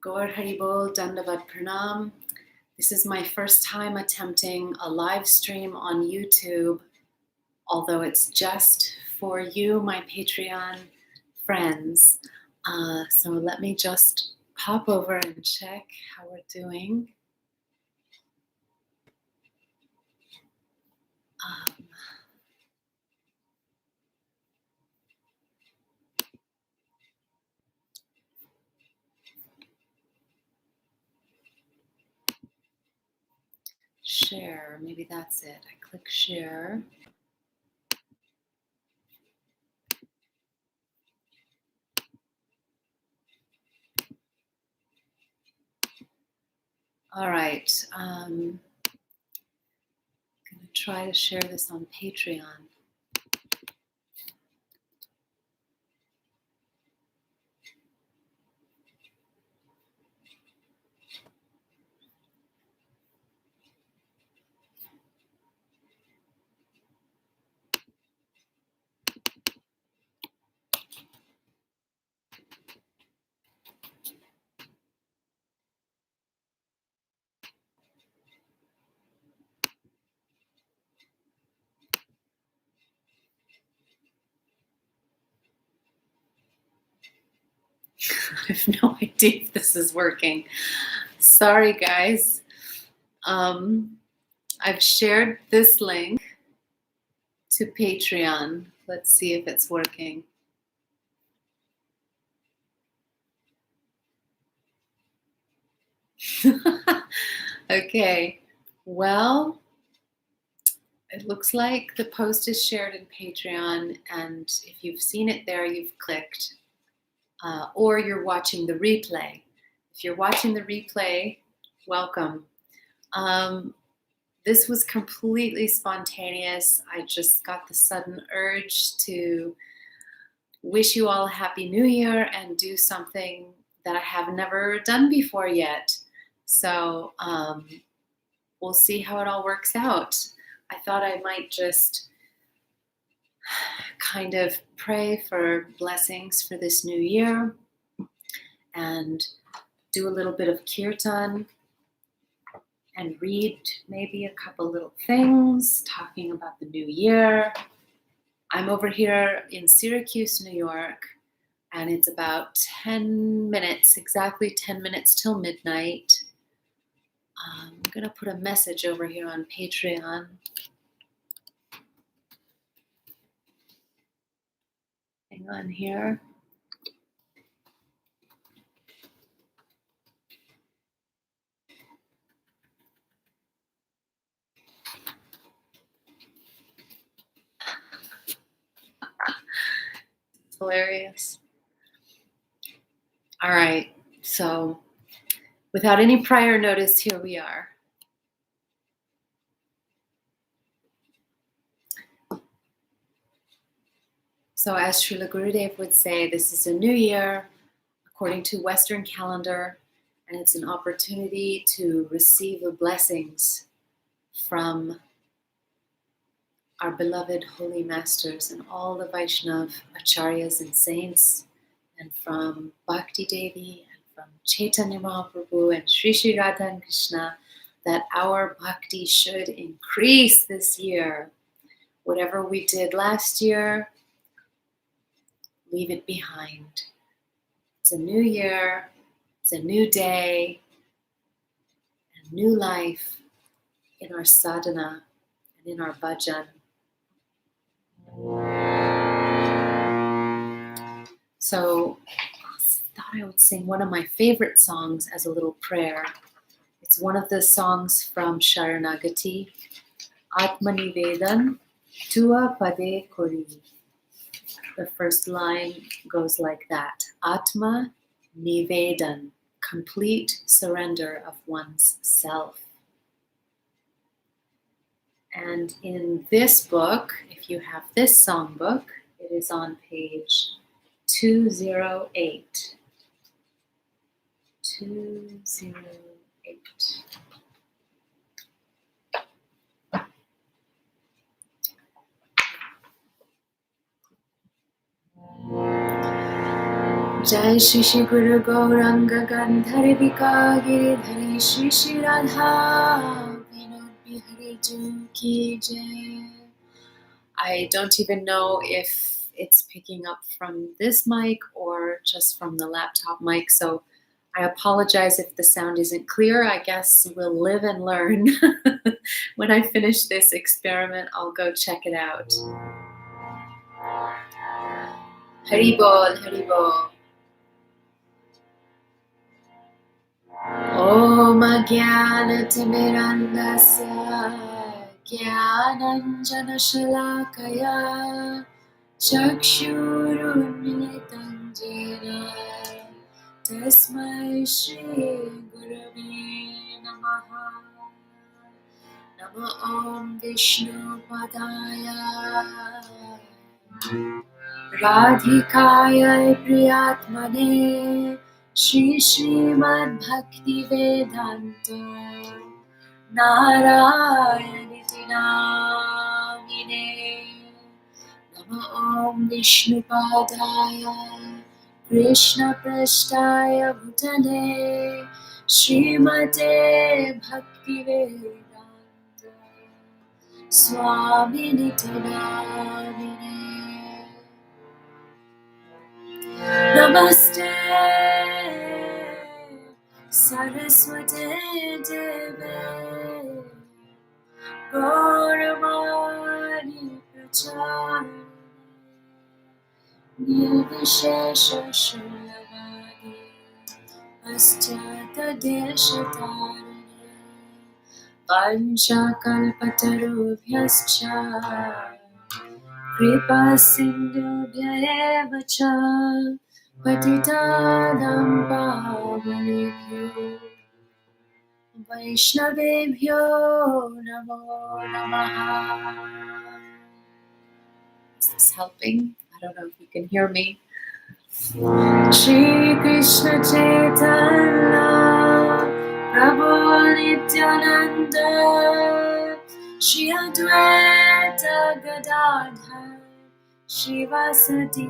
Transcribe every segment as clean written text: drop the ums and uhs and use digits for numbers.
Gaur Haribol, Dandavat Pranam. This is my first time attempting a live stream on YouTube, although it's just for you, my Patreon friends. So let me just pop over and check how we're doing. Share, maybe that's it. I click share. All right, I'm gonna try to share this on Patreon. I have no idea if this is working. Sorry, guys. I've shared this link to Patreon. Let's see if it's working. Okay, well, it looks like the post is shared in Patreon, and if you've seen it there, you've clicked, or you're watching the replay. If you're watching the replay, welcome. This was completely spontaneous. I just got the sudden urge to wish you all a happy new year and do something that I have never done before yet. So we'll see how it all works out. I thought I might just kind of pray for blessings for this new year and do a little bit of kirtan and read maybe a couple little things talking about the new year. I'm over here in Syracuse, New York, and it's about 10 minutes, exactly 10 minutes till midnight. I'm gonna put a message over here on Patreon. Hang on here. It's hilarious. All right, so without any prior notice, here we are. So as Srila Gurudev would say, this is a new year according to Western calendar, and it's an opportunity to receive the blessings from our beloved holy masters and all the Vaishnav acharyas and saints, and from Bhakti Devi and from Chaitanya Mahaprabhu and Sri Sri Radha and Krishna, that our bhakti should increase this year. Whatever we did last year, leave it behind. It's a new year, it's a new day, a new life in our sadhana and in our bhajan. So I thought I would sing one of my favorite songs as a little prayer. It's one of the songs from Sharanagati, Atmanivedan Tua Pade Kori. The first line goes like that. Atma Nivedan, complete surrender of one's self. And in this book, if you have this songbook, it is on page 208. 208. Jai Shri Shri Guru Gauranga Gandharvika Giridhari Shri Shri Radha Vinod Bihari Ju Ki Jai. I don't even know if it's picking up from this mic or just from the laptop mic, so I apologize if the sound isn't clear. I guess we'll live and learn. When I finish this experiment, I'll go check it out. Hari Bol, Hari Bol. Om Jnana-timirandasya Jnananjana Shalakaya Chakshurunmilitam Jena Tasmai Shri Gurave Namaha. Nama Om Vishnu Padaya Radhikaya Priyatmane Shri Srimad Bhakti Vedanta Narayaniti Namine. Nama Om Vishnu Padaya Krishna Prasthaya Bhutale Srimate Bhakti Vedanta Swaminiti Namine. Namaste Saraswate Deve Gauravani Pracharine Nirvishesha Shulavadi Paschata Deshatarine Panchakalpatarubhyascha Kripa Sindhubhya eva cha Patitanam Pavanebhyo Vaishnavebhyo Namo Namaha. Is this helping? I don't know if you can hear me. Shri Krishna Chaitanya Prabhu Nityananda Shri Advaita Gadadhar Shivasati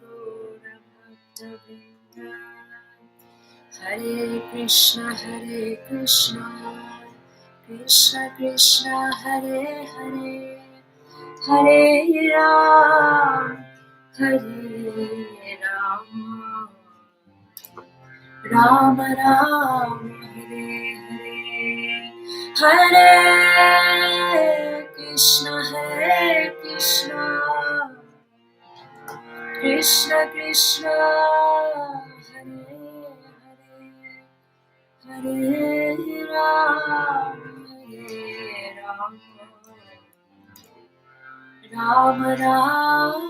Gaura Bhakta-vrinda. Hare Krishna Krishna Krishna Hare Hare Hare Ram Ram Ram Hare Hare Hare Krishna Krishna Krishna Hare Hare Hare Ram Ram Ram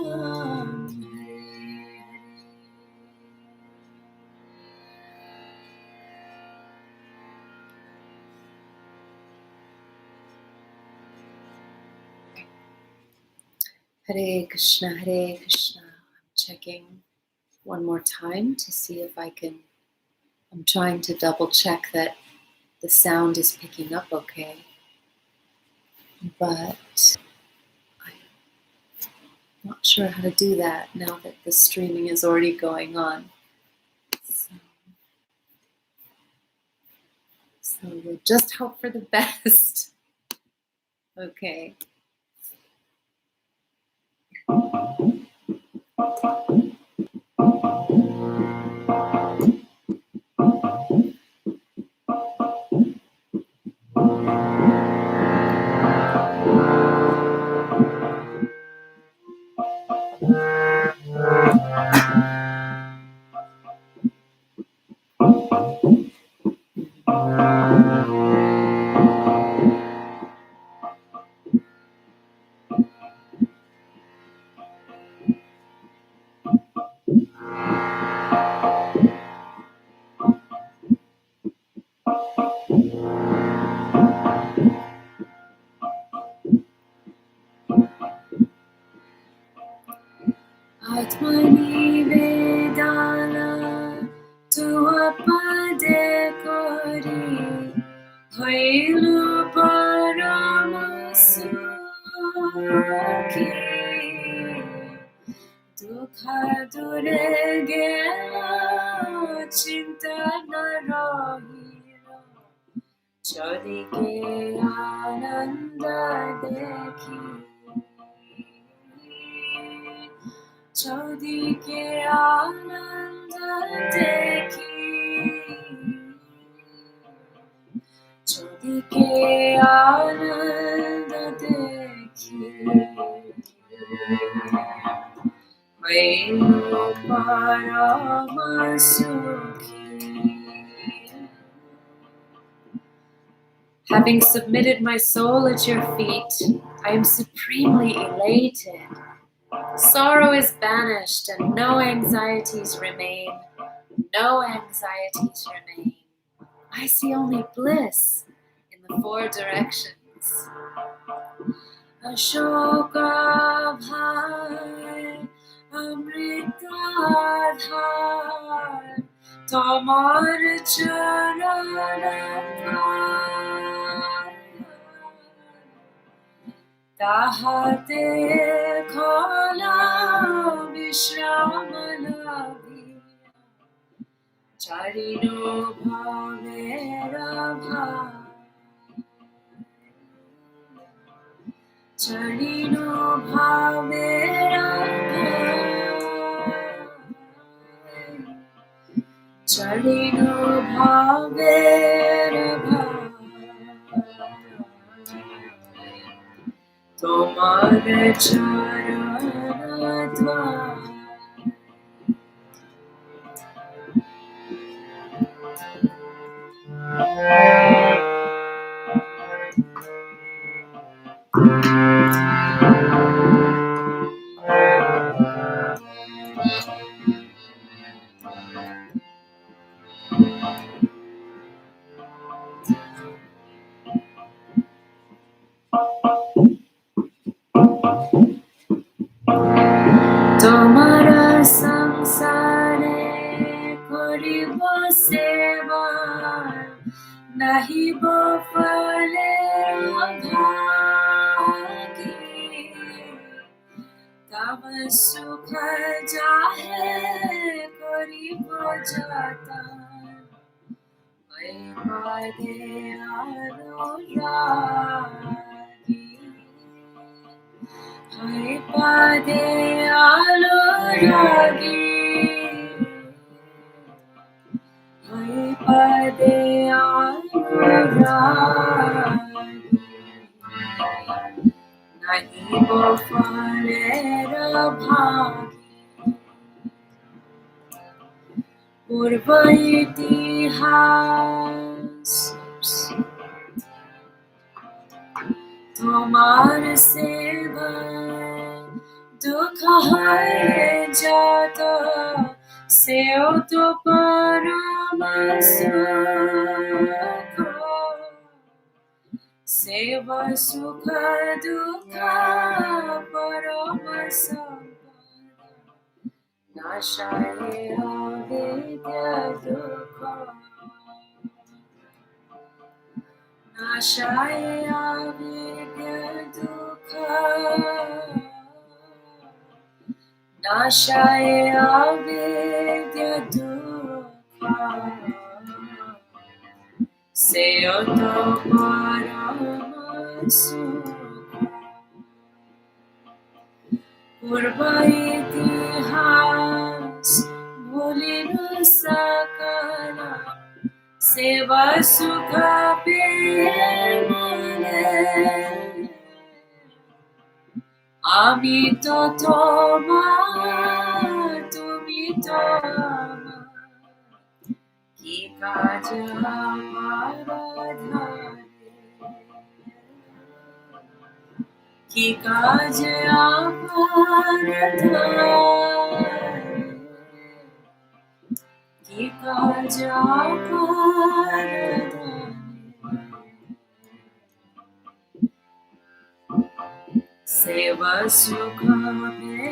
Hare Krishna, Hare Krishna. I'm checking one more time to see if I can. I'm trying to double check that the sound is picking up okay. But I'm not sure how to do that now that the streaming is already going on. So we'll just hope for the best. Okay. Atmani Vedana Tuapade Kori Hoilu Paramasukhi Dukha দূরে গেল চিন্তা না রহিল চারিদিকে আনন্দ দেখি চারিদিকে আনন্দ দেখি চারিদিকে আনন্দ দেখি Having submitted my soul at your feet, I am supremely elated. Sorrow is banished and no anxieties remain. No anxieties remain. I see only bliss in the four directions. Ashoka bhai amritadhar tomar charan tahate khala vishramalabhi charino bhavera bhai charino bhavera bhai charino bhavera bhai tomar charanadhar Tomara samsare koribo seva nahibo phale bhagi tava sukha jahe koribo jata mai pade aroragi mai pade aloragi mai pade aloragi nahi bo phalera bhagi purva itihas tomar seva dukha hai jata seo to parama sukha seva sukha dukha parama sampada nashaye avidya dukha nashaye avidya dukha nashaye avidya dukha seo to parama sukha purva itihas bholinu sakala seva sukha piye mone ami to tomar tumi to amar ki kaj amar dhare ki kaj amar dhare ki kaj amar dhare seva sukha mane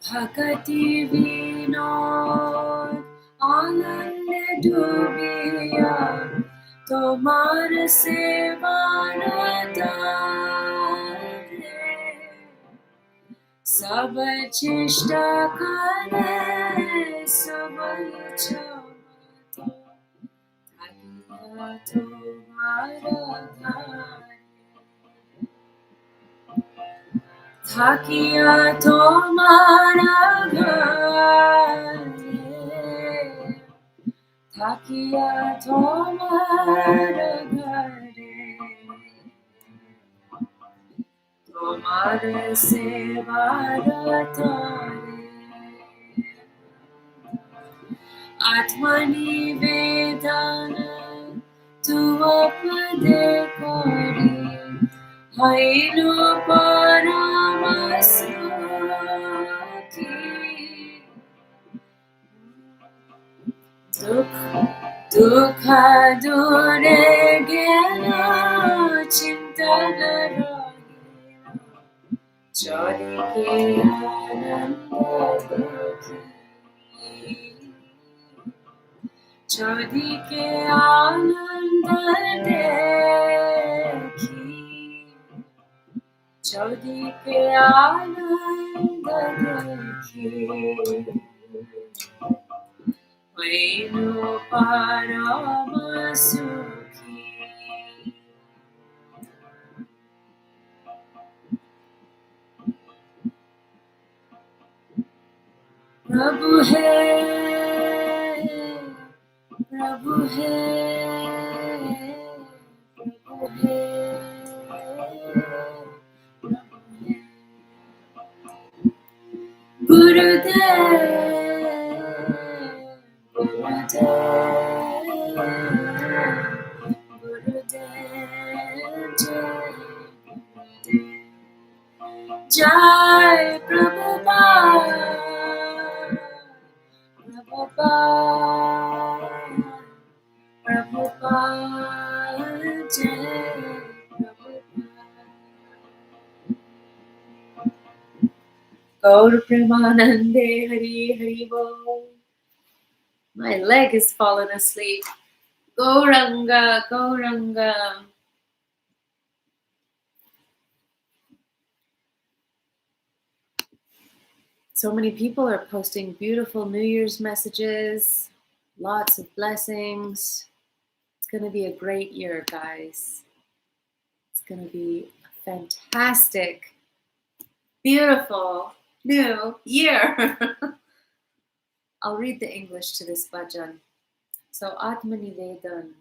bhakti vinod anande dubiya tomar seva nadare सब चेष्टा करे सब इच्छा থাকিয়া তোমার ধারে থাকিয়া তোমার ঘরে থাকিয়া তোমার ঘরে তোমার সেবার তরে आत्मनिवेदन तू अपने करी हईलो परम सुखी दुख दुख दूरे गेलो चिंता न रही चलिके आनंद दुखी चौधरी आनंद देखी चौधरी आनंद देखी वैनो परम सुखी प्रभु है प्रभु है प्रभु है प्रभु है गुरुदेव गुरुदेव गुरुदेव जय प्रभुपाद प्रभुपाद प्रभुपाद जय प्रभुपाद गौर प्रेमानंदे हरि हरि बोल. My leg is fallen asleep. Gauranga, Gauranga. So many people are posting beautiful New Year's messages, lots of blessings. It's going to be a great year, guys. It's going to be a fantastic, beautiful new year. I'll read the English to this bhajan. So Atmanivedan,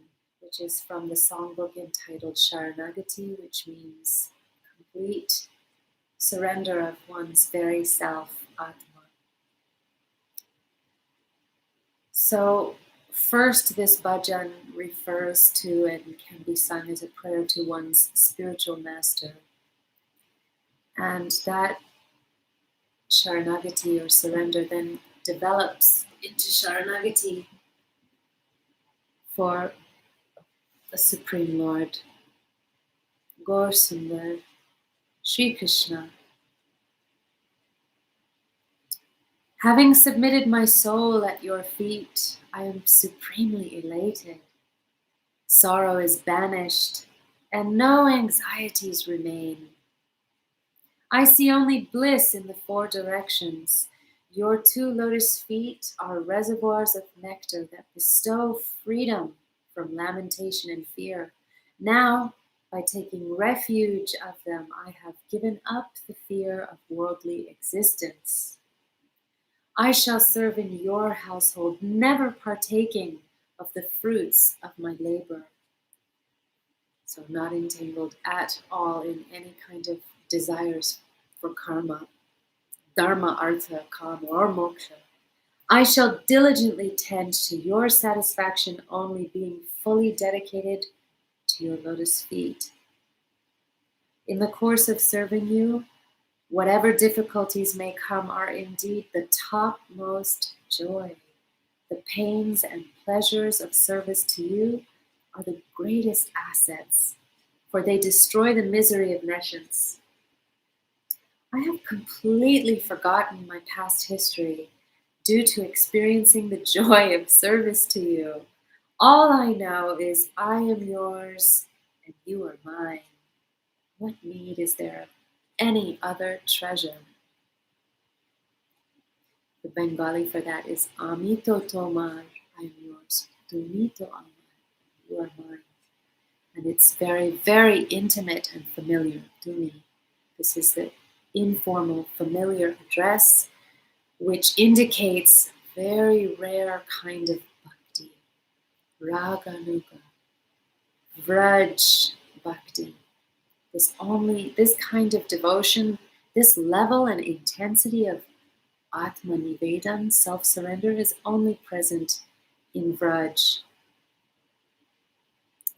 which is from the songbook entitled Sharanagati, which means complete surrender of one's very self, Atma. So first, this bhajan refers to and can be sung as a prayer to one's spiritual master. And that Sharanagati or surrender then develops into Sharanagati for the Supreme Lord, Gaur Sundar, Sri Krishna. Having submitted my soul at your feet, I am supremely elated. Sorrow is banished, and no anxieties remain. I see only bliss in the four directions. Your two lotus feet are reservoirs of nectar that bestow freedom from lamentation and fear. Now, by taking refuge of them, I have given up the fear of worldly existence. I shall serve in your household, never partaking of the fruits of my labor. So not entangled at all in any kind of desires for karma, dharma, artha, kama, or moksha. I shall diligently tend to your satisfaction only, being fully dedicated to your lotus feet. In the course of serving you, whatever difficulties may come are indeed the topmost joy. The pains and pleasures of service to you are the greatest assets, for they destroy the misery of nescience. I have completely forgotten my past history due to experiencing the joy of service to you. All I know is I am yours and you are mine. What need is there of any other treasure? The Bengali for that is Amito Tomar, I am yours. Tumito Amar, you are mine. And it's very, very intimate and familiar to me. This is the informal, familiar address, which indicates very rare kind of bhakti, raganuga, vraj bhakti. This kind of devotion, this level and intensity of Atma Nivedan, self-surrender, is only present in Vraj.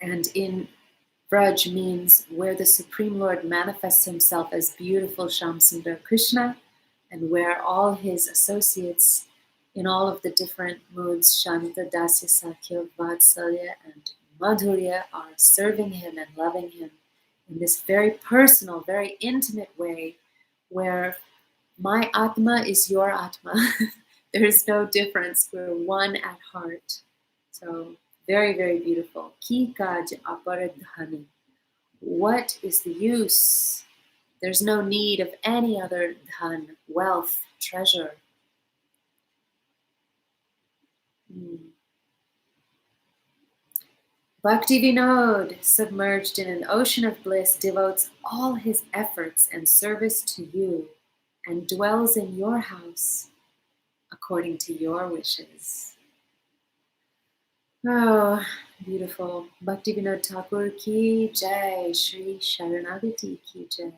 And in Vraj means where the Supreme Lord manifests himself as beautiful Shamsundar Krishna, and where all his associates in all of the different moods, Shanta, Dasya, Sakya, Vatsalya, and Madhurya, are serving him and loving him in this very personal, very intimate way, where my Atma is your Atma. There is no difference. We're one at heart. So very, very beautiful. Ki kaj aparadhani. What is the use? There's no need of any other dhan, wealth, treasure. Bhakti Vinod, submerged in an ocean of bliss, devotes all his efforts and service to you and dwells in your house according to your wishes. Oh, beautiful. Bhakti Vinod Thakur ki jai, Shri Sharanagati ki jai. I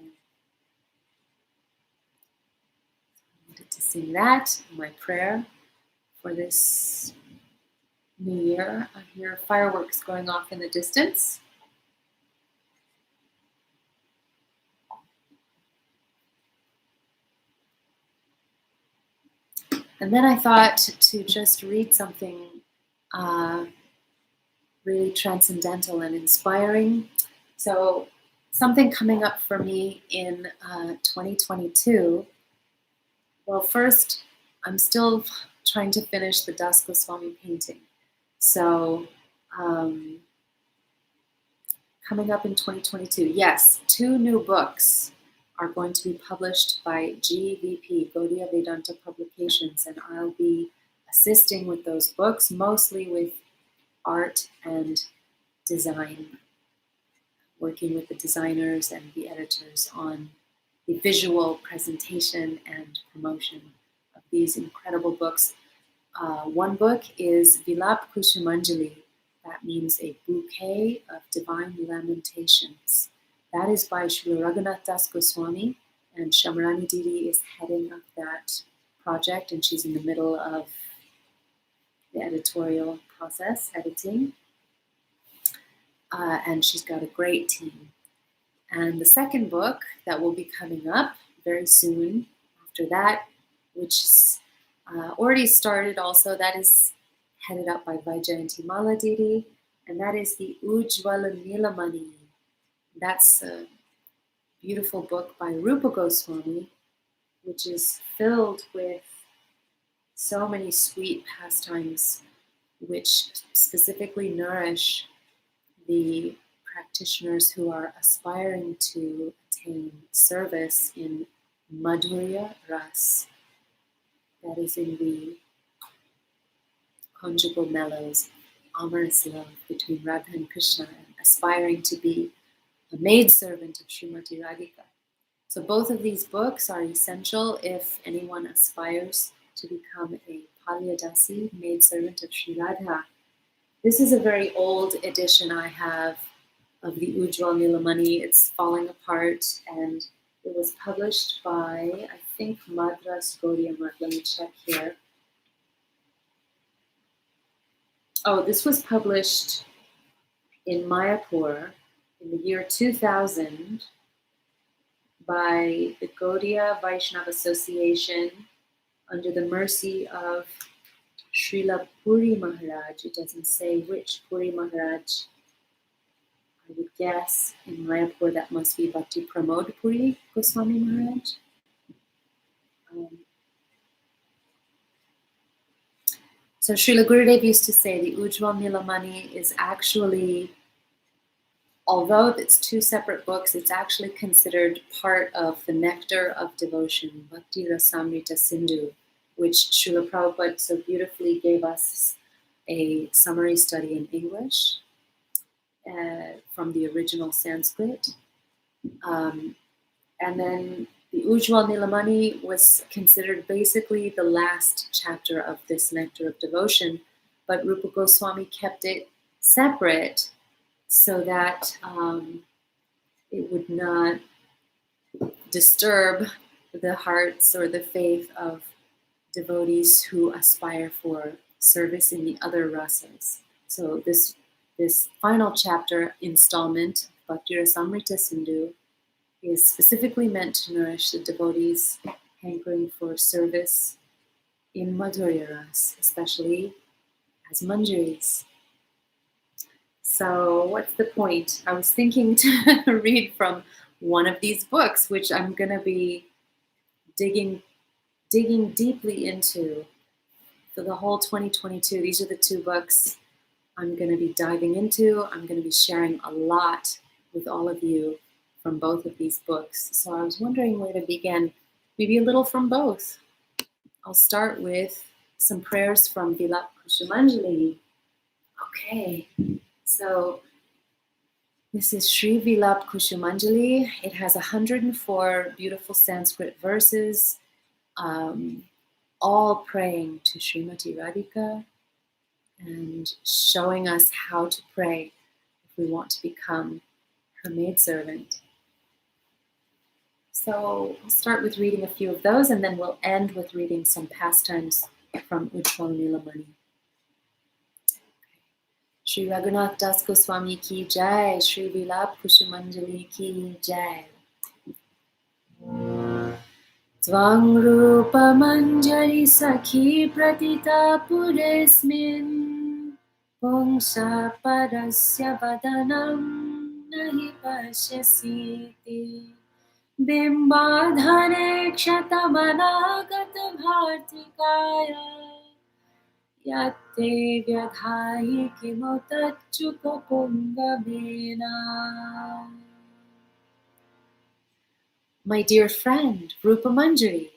wanted to sing that, my prayer for this new year. I hear fireworks going off in the distance. And then I thought to just read something really transcendental and inspiring. So something coming up for me in 2022. Well, first, I'm still trying to finish the Das Goswami painting. So coming up in 2022, yes, 2 new books are going to be published by GVP, Gaudiya Vedanta Publications, and I'll be assisting with those books, mostly with art and design, working with the designers and the editors on the visual presentation and promotion of these incredible books. One book is Vilap Kushamanjali. That means a bouquet of divine lamentations. That is by Sri Raghunath Das Goswami, and Shamrani Didi is heading up that project, and she's in the middle of the editorial process, editing. And she's got a great team. And the second book that will be coming up very soon after that, which is already started also, that is headed up by Vaijayanti Mala Didi, and that is the Ujjvala Nilamani. That's a beautiful book by Rupa Goswami, which is filled with so many sweet pastimes, which specifically nourish the practitioners who are aspiring to attain service in Madhurya Ras, that is in the conjugal mellows, amorous love between Radha and Krishna, and aspiring to be a maidservant of Srimati Radhika. So both of these books are essential if anyone aspires to become a Palyadasi, maidservant of Sri Radha. This is a very old edition I have of the Ujjwal Nilamani. It's falling apart, and it was published by, I think, Madras Gaudiya Math. Let me check here. Oh, this was published in Mayapur in the year 2000 by the Gaudiya Vaishnava Association under the mercy of Srila Puri Maharaj. It doesn't say which Puri Maharaj. I would guess in Mayapur that must be Bhakti Pramod Puri Goswami Maharaj. So Srila Gurudev used to say the Ujjwal Nilamani is actually, although it's 2 separate books, it's actually considered part of the nectar of devotion, Bhakti Rasamrita Sindhu. which Srila Prabhupada so beautifully gave us a summary study in English from the original Sanskrit. And then the Ujjwal Nilamani was considered basically the last chapter of this Nectar of Devotion, but Rupa Goswami kept it separate so that it would not disturb the hearts or the faith of devotees who aspire for service in the other rasas. So this final chapter installment, Bhakti Rasamrita Sindhu, is specifically meant to nourish the devotees hankering for service in Madhurya Ras, especially as manjaris. So what's the point? I was thinking to read from one of these books, which I'm going to be digging deeply into for the whole 2022. These are the two books I'm going to be diving into. I'm going to be sharing a lot with all of you from both of these books. So I was wondering where to begin. Maybe a little from both. I'll start with some prayers from Vilap Kushumanjali. Okay, so this is Sri Vilap Kushumanjali. It has 104 beautiful Sanskrit verses, all praying to Srimati Radhika and showing us how to pray if we want to become her maidservant. So we'll start with reading a few of those, and then we'll end with reading some pastimes from Ujjwal Nilamani. Shri Raghunath Das Goswami ki jai, Shri Vilap Kushumanjali ki jai. Tvang Rupa Manjari Sakhi Pratita Puresmin Pungsha Parasya Vadanam Nahi Pashyasiti Bimbadhane Kshatamanagat Bhartikaya Yatte Vyadhayi Kimotachuka Pungamena. My dear friend, Rupa Manjari,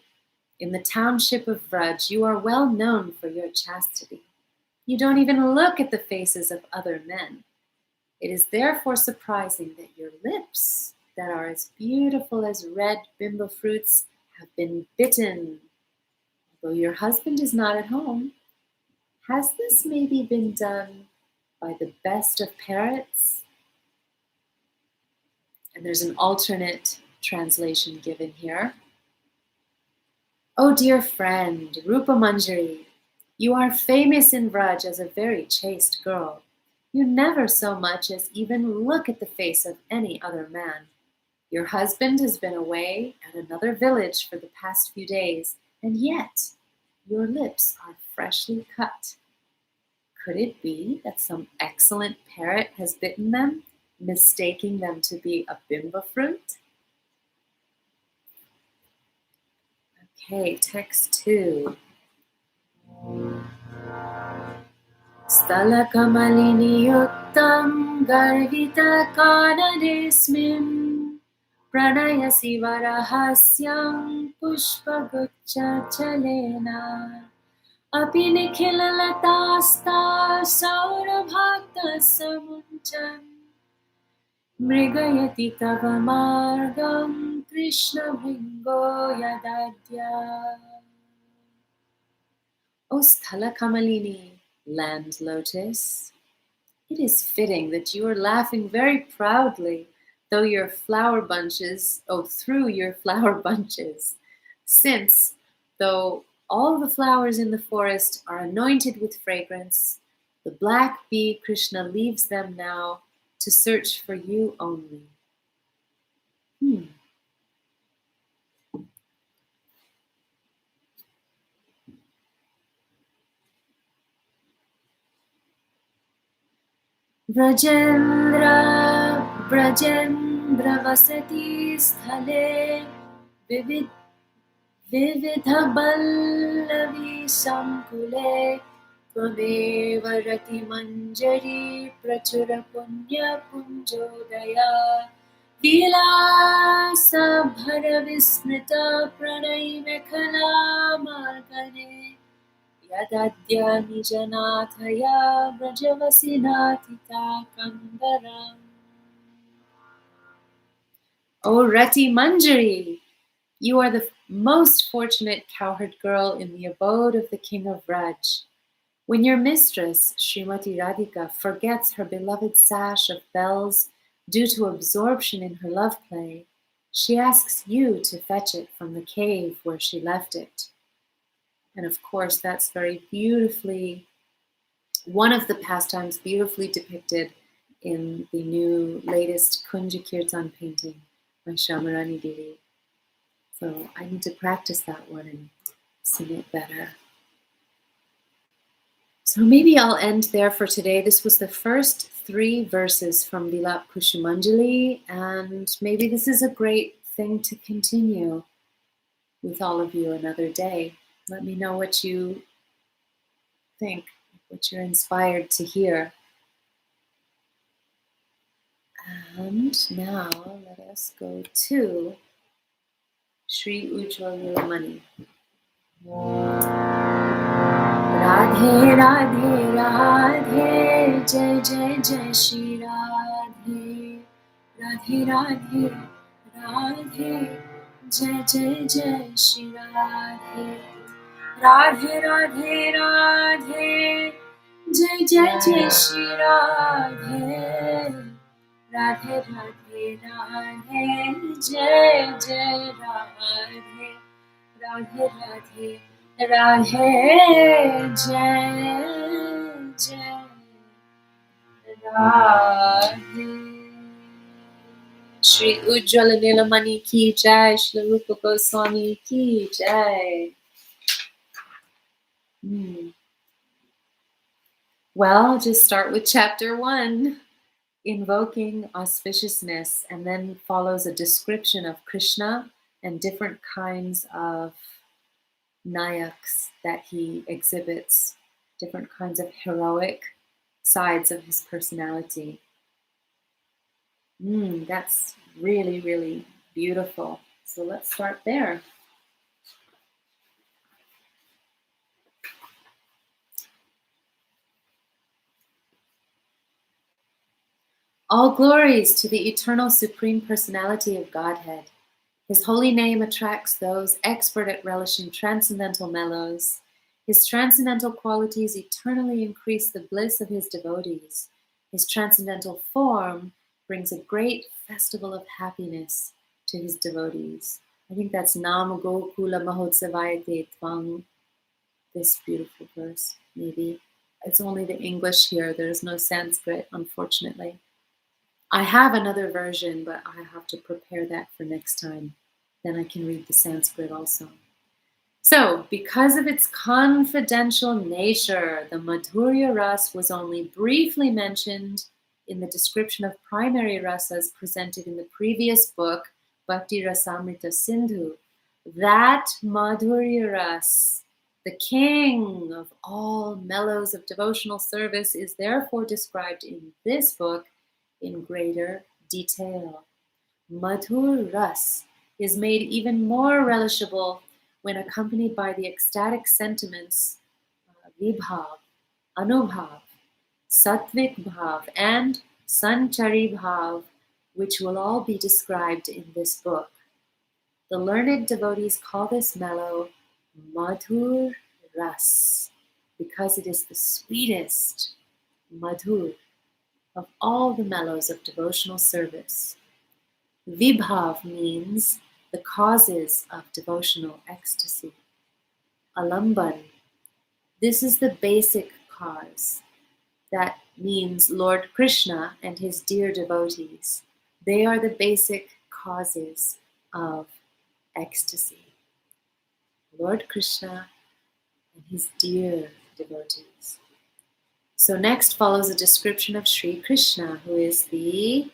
in the township of Vraj, you are well known for your chastity. You don't even look at the faces of other men. It is therefore surprising that your lips, that are as beautiful as red bimbo fruits, have been bitten. Although your husband is not at home, has this maybe been done by the best of parrots? And there's an alternate translation given here. Oh dear friend, Rupa Manjari, you are famous in Vraj as a very chaste girl. You never so much as even look at the face of any other man. Your husband has been away at another village for the past few days, and yet your lips are freshly cut. Could it be that some excellent parrot has bitten them, mistaking them to be a bimba fruit? Okay, text 2. Stala kamalini yuktam garvita kananesmin pranayasi varahasyam pushpagucha chalena api nikhilalatasta saurabhakta samunchan mrigayati tava margam Krishna bringo yadadya. O Sthala Kamalini, land lotus, it is fitting that you are laughing very proudly through your flower bunches, since, though all the flowers in the forest are anointed with fragrance, the black bee Krishna leaves them now to search for you only. Brajendra vasati sthale vividha ballavi samkule tvameva rati manjari prachura punya punjodaya vilasa bhara vismrita pranay mekhala marga Gane Yadadya Nijanathaya Brajavasinatita Kandaram. O Rati Manjari, you are the most fortunate cowherd girl in the abode of the king of Braj. When your mistress, Srimati Radhika, forgets her beloved sash of bells due to absorption in her love play, she asks you to fetch it from the cave where she left it. And of course, that's very beautifully, one of the pastimes beautifully depicted in the new latest Kunja Kirtan painting by Shamarani Devi. So I need to practice that one and sing it better. So maybe I'll end there for today. This was the first 3 verses from Vilap Kushumanjali, and maybe this is a great thing to continue with all of you another day. Let me know what you think, what you're inspired to hear. And now let us go to Sri Ujjwal Nilamani. Radhe Radhe Radhe Jai Jai Jai Shri Radhe Radhe Radhe Radhe Jai Jai Jai Shri Radhe Radhe Radhe Radhe Jai Jai Jai Shri Radhe Radhe Radhe Radhe Jai Jai Radhe Radhe Radhe Radhe Jai Jai Radhe. Shri Ujjwala Nilamani ki jai, Shri Rupa Goswami ki jai. Well, I'll just start with chapter 1, invoking auspiciousness, and then follows a description of Krishna and different kinds of nayaks that he exhibits, different kinds of heroic sides of his personality. That's really, really beautiful. So let's start there. All glories to the eternal supreme personality of Godhead. His holy name attracts those expert at relishing transcendental mellows. His transcendental qualities eternally increase the bliss of his devotees. His transcendental form brings a great festival of happiness to his devotees. I think that's Nam Gokula Mahotsavayate Tvang, this beautiful verse, maybe. It's only the English here, there's no Sanskrit, unfortunately. I have another version, but I have to prepare that for next time. Then I can read the Sanskrit also. So, because of its confidential nature, the Madhurya Ras was only briefly mentioned in the description of primary rasas presented in the previous book, Bhakti Rasamrita Sindhu. That Madhurya Ras, the king of all mellows of devotional service, is therefore described in this book in greater detail. Madhur Ras is made even more relishable when accompanied by the ecstatic sentiments Vibhav, Anubhav, Satvik Bhav, and Sanchari Bhav, which will all be described in this book. The learned devotees call this mellow Madhur Ras because it is the sweetest, Madhur, of all the mellows of devotional service. Vibhav means the causes of devotional ecstasy. Alamban, this is the basic cause. That means Lord Krishna and his dear devotees. They are the basic causes of ecstasy. Lord Krishna and his dear devotees. So next follows a description of Sri Krishna, who is the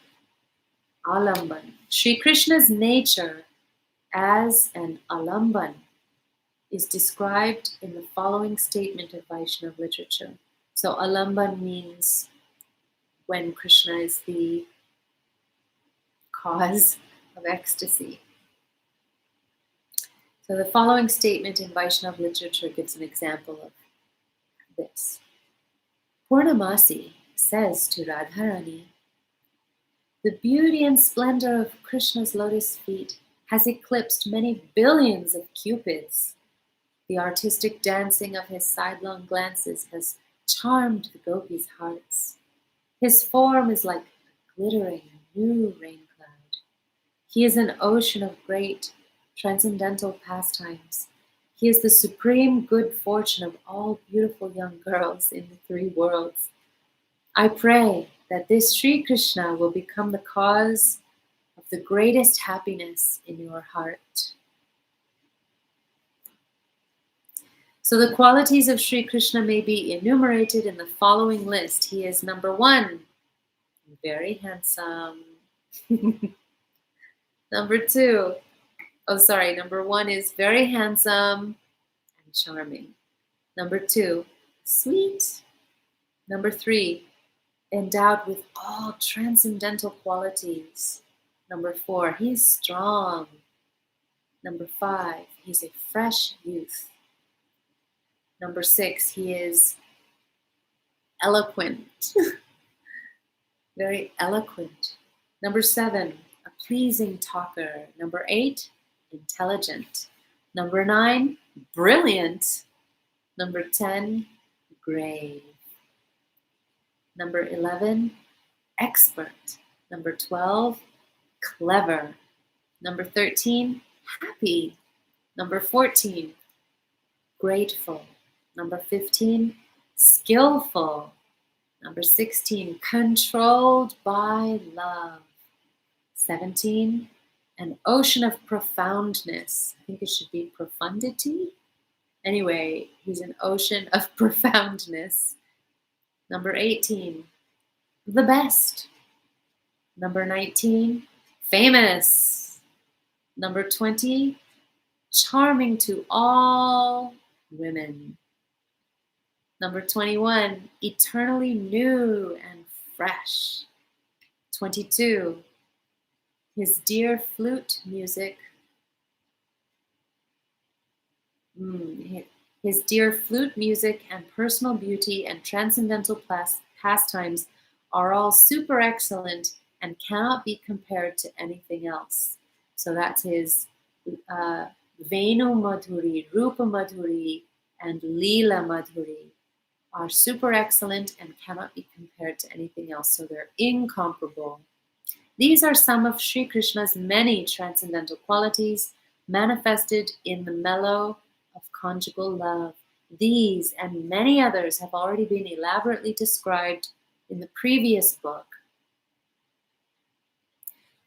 Alamban. Sri Krishna's nature as an Alamban is described in the following statement of Vaishnava literature. So Alamban means when Krishna is the cause of ecstasy. So the following statement in Vaishnava literature gives an example of this. Purnamasi says to Radharani, "The beauty and splendor of Krishna's lotus feet has eclipsed many billions of cupids. The artistic dancing of his sidelong glances has charmed the gopis' hearts. His form is like a glittering new rain cloud. He is an ocean of great transcendental pastimes. He is the supreme good fortune of all beautiful young girls in the three worlds. I pray that this Sri Krishna will become the cause of the greatest happiness in your heart." So the qualities of Sri Krishna may be enumerated in the following list. He is number 1, very handsome. Number 1 is very handsome and charming. Number 2, sweet. Number 3, endowed with all transcendental qualities. Number 4, he's strong. Number 5, he's a fresh youth. Number 6, he is eloquent, very eloquent. Number 7, a pleasing talker. Number 8, intelligent. Number 9, brilliant. Number 10, grave. Number 11, expert. Number 12, clever. Number 13, happy. Number 14, grateful. Number 15, skillful. Number 16, controlled by love. 17, an ocean of profoundness. I think it should be profundity. Anyway, he's an ocean of profoundness. Number 18, the best. Number 19, famous. Number 20, charming to all women. Number 21, eternally new and fresh. 22, his dear flute music. His dear flute music and personal beauty and transcendental pastimes are all super excellent and cannot be compared to anything else. So that's his Venu Madhuri, Rupa Madhuri, and Leela Madhuri are super excellent and cannot be compared to anything else. So they're incomparable. These are some of Sri Krishna's many transcendental qualities manifested in the mellow of conjugal love. These and many others have already been elaborately described in the previous book.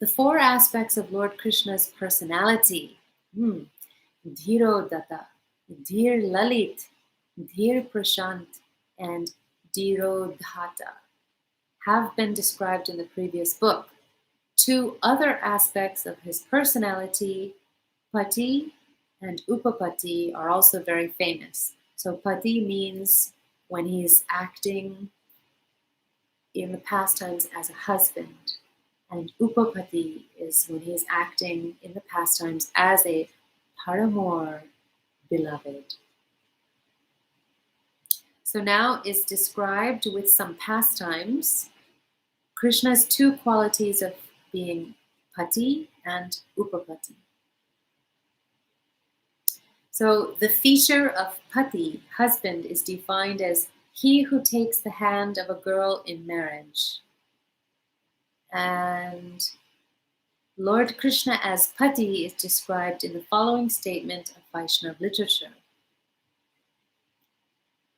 The 4 aspects of Lord Krishna's personality, Dhiro Datta, Dhir Lalit, Dhir Prashant, and Dhirodhata, have been described in the previous book. 2 other aspects of his personality, Pati and Upapati, are also very famous. So Pati means when he's acting in the pastimes as a husband, and Upapati is when he's acting in the pastimes as a paramour beloved. So now is described with some pastimes Krishna's 2 qualities of being Pati and Upapati. So the feature of Pati, husband, is defined as he who takes the hand of a girl in marriage. And Lord Krishna as Pati is described in the following statement of Vaishnava literature.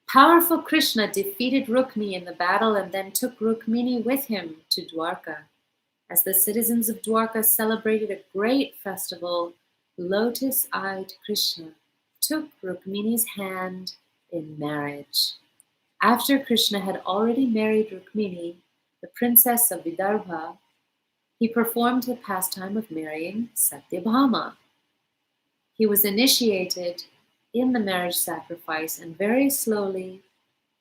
Powerful Krishna defeated Rukmi in the battle and then took Rukmini with him to Dwarka. As the citizens of Dwarka celebrated a great festival, lotus-eyed Krishna took Rukmini's hand in marriage. After Krishna had already married Rukmini, the princess of Vidarbha, he performed the pastime of marrying Satyabhama. He was initiated in the marriage sacrifice and very slowly,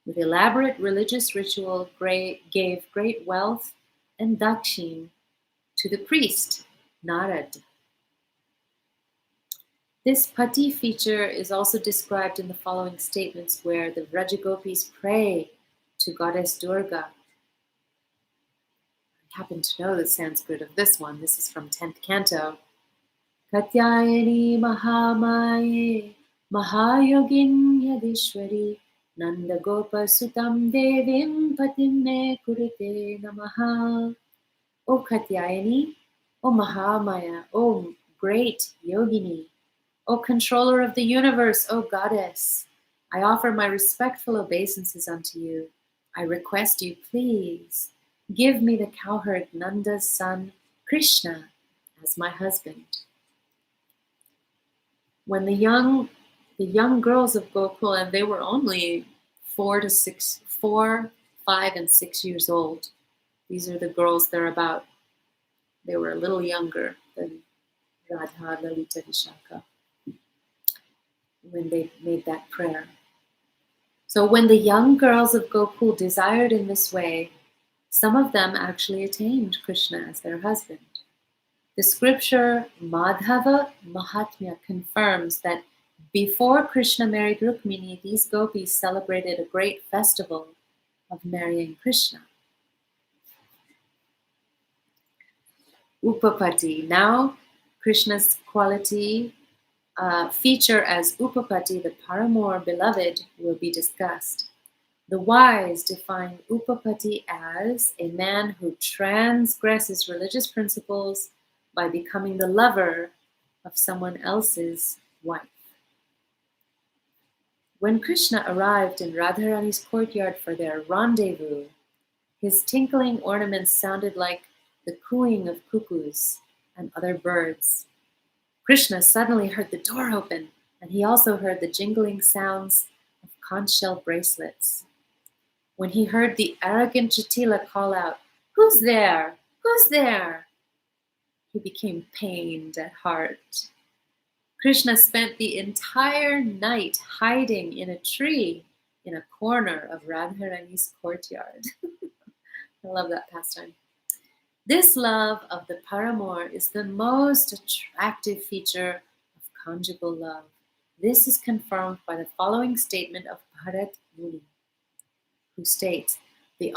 with elaborate religious ritual, gave great wealth and dakshin to the priest, Narad. This pati feature is also described in the following statements where the Vrajagopis pray to Goddess Durga. I happen to know the Sanskrit of this one. This is from 10th canto. Katyayani Mahamaye Mahayogin Yadishwari Nanda Gopa Sutam Devim Patim Me Kurite Namaha. O Katyayani, O Mahamaya, O great Yogini, O controller of the universe, O goddess, I offer my respectful obeisances unto you. I request you, please, give me the cowherd Nanda's son, Krishna, as my husband. When the young girls of Gokul, and they were only 4, 5, and 6 years old. These are the girls they were a little younger than Radha, Lalita, Vishaka when they made that prayer. So when the young girls of Gokul desired in this way, some of them actually attained Krishna as their husband. The scripture Madhava Mahatmya confirms that before Krishna married Rukmini, these gopis celebrated a great festival of marrying Krishna. Upapati. Now, Krishna's quality feature as Upapati, the paramour beloved, will be discussed. The wise define Upapati as a man who transgresses religious principles by becoming the lover of someone else's wife. When Krishna arrived in Radharani's courtyard for their rendezvous, his tinkling ornaments sounded like the cooing of cuckoos and other birds. Krishna suddenly heard the door open, and he also heard the jingling sounds of conch shell bracelets. When he heard the arrogant Jatila call out, "Who's there? Who's there?" he became pained at heart. Krishna spent the entire night hiding in a tree in a corner of Radharani's courtyard. I love that pastime. This love of the paramour is the most attractive feature of conjugal love. This is confirmed by the following statement of Bharat Muni, who states, that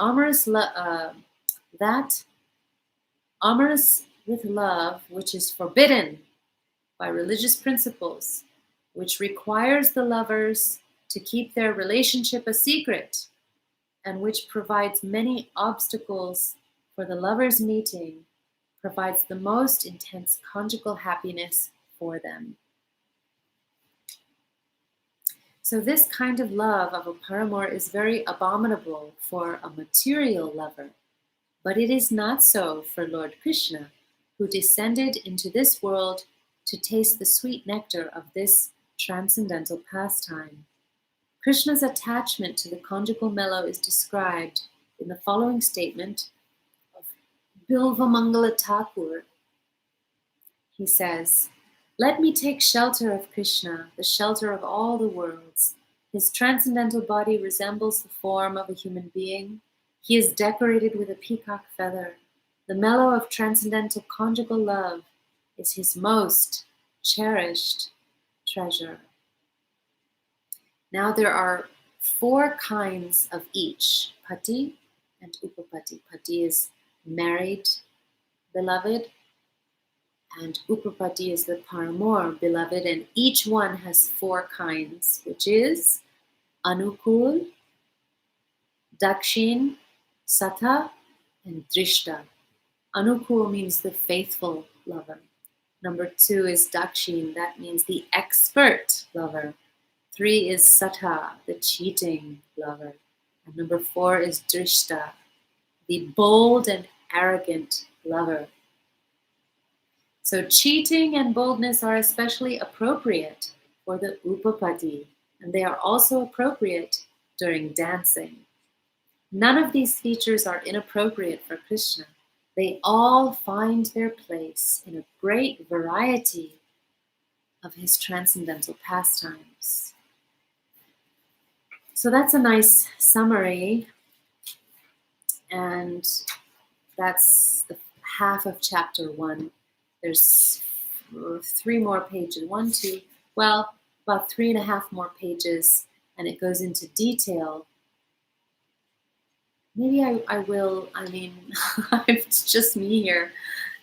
amorous with love, which is forbidden by religious principles, which requires the lovers to keep their relationship a secret, and which provides many obstacles for the lovers' meeting, provides the most intense conjugal happiness for them. So this kind of love of a paramour is very abominable for a material lover, but it is not so for Lord Krishna, who descended into this world to taste the sweet nectar of this transcendental pastime. Krishna's attachment to the conjugal mellow is described in the following statement of Bilvamangala Thakur. He says, "Let me take shelter of Krishna, the shelter of all the worlds. His transcendental body resembles the form of a human being. He is decorated with a peacock feather. The mellow of transcendental conjugal love is his most cherished treasure." Now there are 4 kinds of each, pati and upapati. Pati is married beloved, and upapati is the paramour beloved, and each one has 4 kinds, which is anukul, dakshin, satha, and drishta. Anukul means the faithful lover. Number 2 is dakshin, that means the expert lover. 3 is satha, the cheating lover. And number 4 is drishta, the bold and arrogant lover. So cheating and boldness are especially appropriate for the upapati, and they are also appropriate during dancing. None of these features are inappropriate for Krishna. They all find their place in a great variety of his transcendental pastimes. So that's a nice summary, and that's the half of chapter 1. There's 3 more pages, 1, 2, well, about 3.5 more pages, and it goes into detail. Maybe I will, I mean, it's just me here.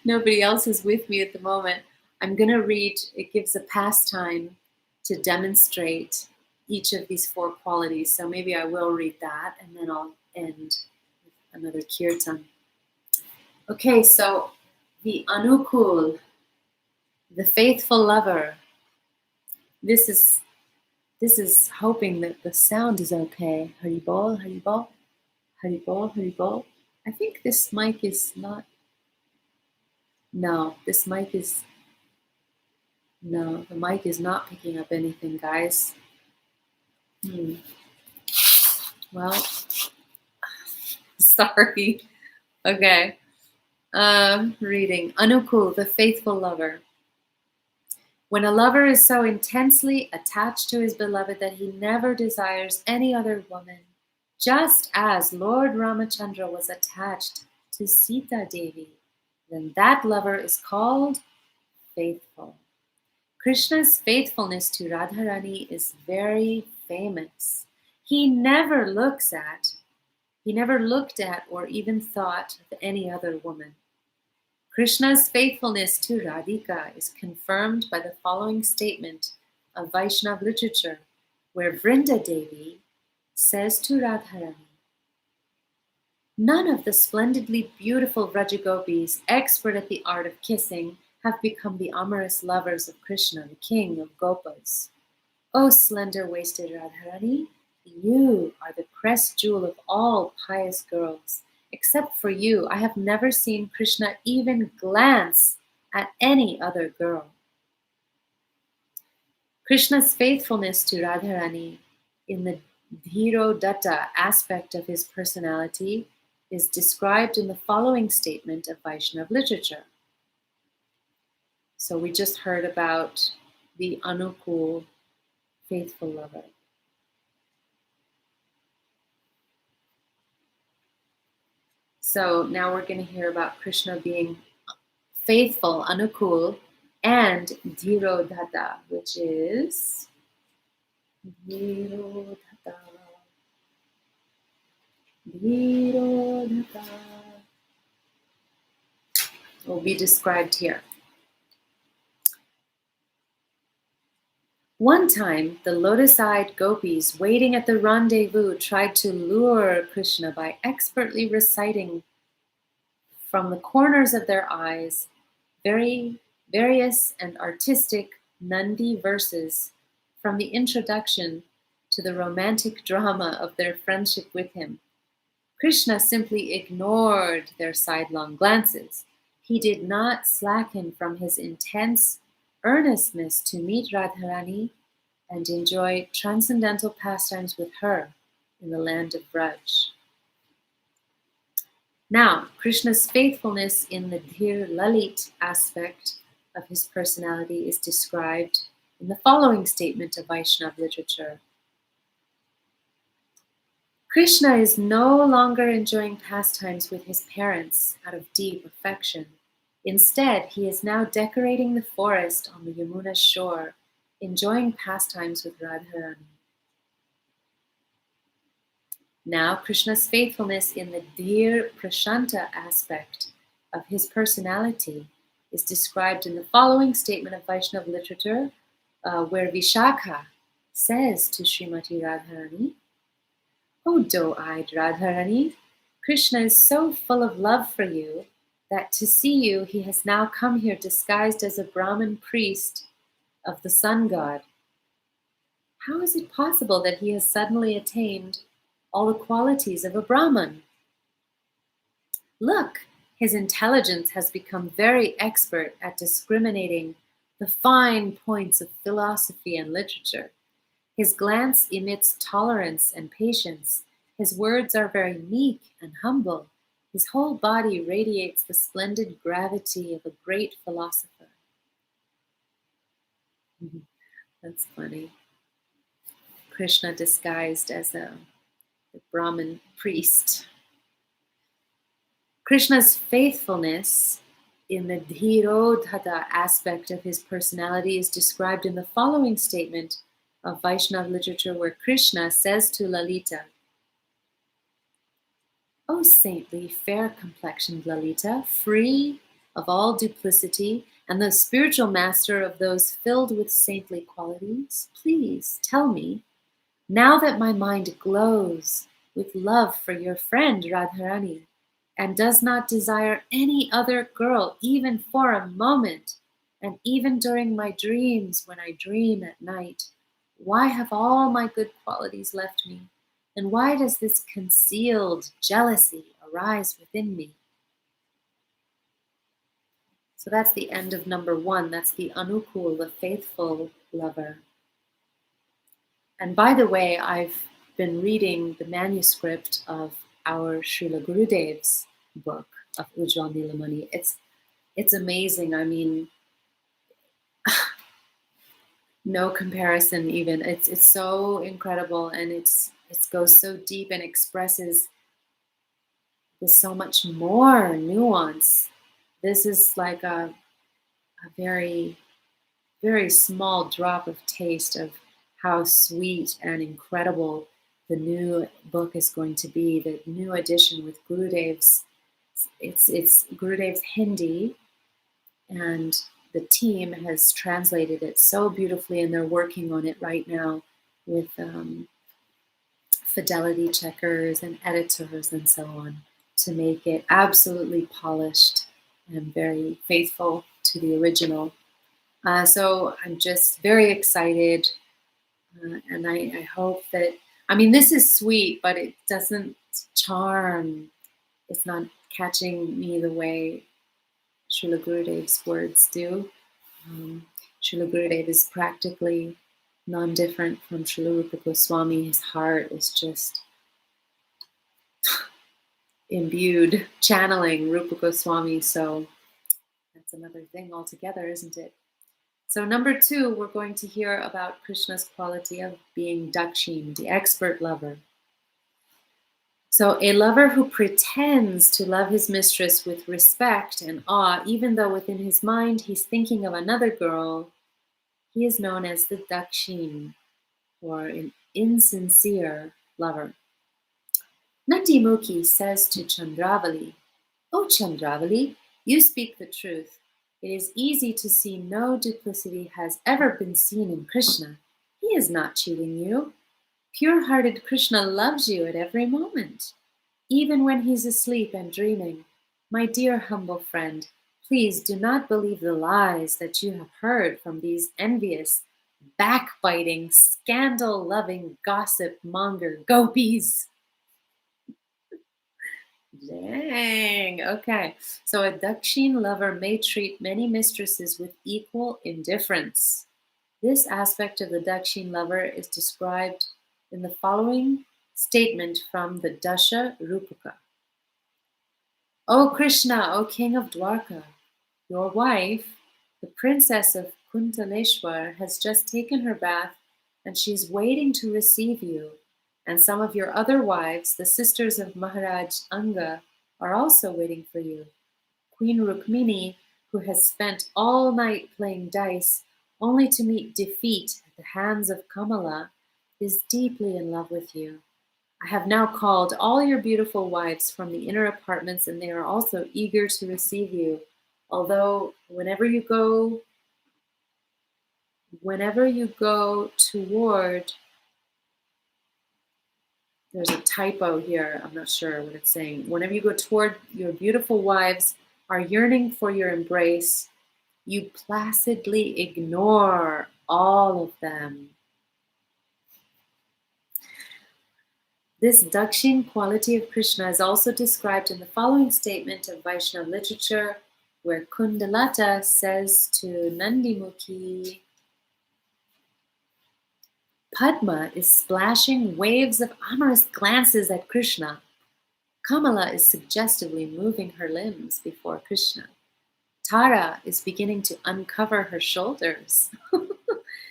Nobody else is with me at the moment. I'm going to read, it gives a pastime to demonstrate each of these 4 qualities. So maybe I will read that, and then I'll end with another kirtan. Okay, so the Anukul, the faithful lover. This is hoping that the sound is okay. Haribol, Haribol, Haribol, Haribol. I think this mic is not. No, this mic is. No, the mic is not picking up anything, guys. Well, sorry. Okay. Reading. Anukul, the faithful lover. When a lover is so intensely attached to his beloved that he never desires any other woman, just as Lord Ramachandra was attached to Sita Devi, then that lover is called faithful. Krishna's faithfulness to Radharani is very famous. He never looked at or even thought of any other woman. Krishna's faithfulness to Radhika is confirmed by the following statement of Vaishnava literature, where Vrinda Devi says to Radharani, "None of the splendidly beautiful Vrajagopis, expert at the art of kissing, have become the amorous lovers of Krishna, the king of Gopas. O slender-waisted Radharani, you are the crest jewel of all pious girls. Except for you, I have never seen Krishna even glance at any other girl." Krishna's faithfulness to Radharani in the Dhirodatta aspect of his personality is described in the following statement of Vaishnava literature. So we just heard about the Anukul, faithful lover. So now we're going to hear about Krishna being faithful, Anukul, and Dhirodhata, which is Dhirodhata. Dhirodhata will be described here. One time, the lotus-eyed gopis waiting at the rendezvous tried to lure Krishna by expertly reciting from the corners of their eyes very various and artistic Nandi verses from the introduction to the romantic drama of their friendship with him. Krishna simply ignored their sidelong glances. He did not slacken from his intense earnestness to meet Radharani and enjoy transcendental pastimes with her in the land of Braj. Now, Krishna's faithfulness in the Dhir Lalit aspect of his personality is described in the following statement of Vaishnava literature. Krishna is no longer enjoying pastimes with his parents out of deep affection. Instead, he is now decorating the forest on the Yamuna's shore, enjoying pastimes with Radharani. Now, Krishna's faithfulness in the Dhir Prashanta aspect of his personality is described in the following statement of Vaishnava literature, where Vishakha says to Srimati Radharani, "O doe-eyed Radharani, Krishna is so full of love for you that to see you he has now come here disguised as a Brahmin priest of the sun god. How is it possible that he has suddenly attained all the qualities of a Brahman? Look, his intelligence has become very expert at discriminating the fine points of philosophy and literature. His glance emits tolerance and patience. His words are very meek and humble. His whole body radiates the splendid gravity of a great philosopher." That's funny. Krishna disguised as a Brahmin priest. Krishna's faithfulness in the Dhirodhata aspect of his personality is described in the following statement of Vaishnava literature, where Krishna says to Lalita, "O saintly, fair-complexioned Lalita, free of all duplicity, and the spiritual master of those filled with saintly qualities, please tell me, now that my mind glows with love for your friend Radharani, and does not desire any other girl even for a moment, and even during my dreams when I dream at night, why have all my good qualities left me? And why does this concealed jealousy arise within me?" So that's the end of number 1. That's the Anukul, the faithful lover. And by the way, I've been reading the manuscript of our Srila Gurudev's book of Ujjwal Nilamani. It's amazing. I mean, no comparison even. It's so incredible, and it goes so deep and expresses with so much more nuance. This is like a very, very small drop of taste of how sweet and incredible the new book is going to be. The new edition with Gurudev's, it's Gurudev's Hindi, and the team has translated it so beautifully, and they're working on it right now with fidelity checkers and editors and so on to make it absolutely polished and very faithful to the original. So I'm just very excited, and I hope that, I mean, this is sweet, but it doesn't charm. It's not catching me the way Srila Gurudev's words do. Srila Gurudev is practically non-different from Srila Rupa Goswami. His heart is just imbued, channeling Rupa Goswami. So that's another thing altogether, isn't it? So number 2, we're going to hear about Krishna's quality of being Dakshin, the expert lover. So a lover who pretends to love his mistress with respect and awe, even though within his mind he's thinking of another girl, he is known as the Dakshin, or an insincere lover. Nandimukhi says to Chandravali, "O Chandravali, you speak the truth. It is easy to see no duplicity has ever been seen in Krishna. He is not cheating you. Pure-hearted Krishna loves you at every moment, even when he's asleep and dreaming. My dear humble friend, please do not believe the lies that you have heard from these envious, backbiting, scandal-loving, gossip-monger gopis." Dang, okay. So a Dakshin lover may treat many mistresses with equal indifference. This aspect of the Dakshin lover is described in the following statement from the Dasha Rupaka. "O Krishna, O King of Dwarka, your wife, the princess of Kuntaleshwar, has just taken her bath, and she is waiting to receive you. And some of your other wives, the sisters of Maharaj Anga, are also waiting for you. Queen Rukmini, who has spent all night playing dice only to meet defeat at the hands of Kamala, is deeply in love with you. I have now called all your beautiful wives from the inner apartments, and they are also eager to receive you. Although whenever you go toward," there's a typo here, I'm not sure what it's saying. "Whenever you go toward your beautiful wives are yearning for your embrace, you placidly ignore all of them." This Dakshin quality of Krishna is also described in the following statement of Vaishnava literature, where Kundalata says to Nandimukhi, "Padma is splashing waves of amorous glances at Krishna. Kamala is suggestively moving her limbs before Krishna. Tara is beginning to uncover her shoulders.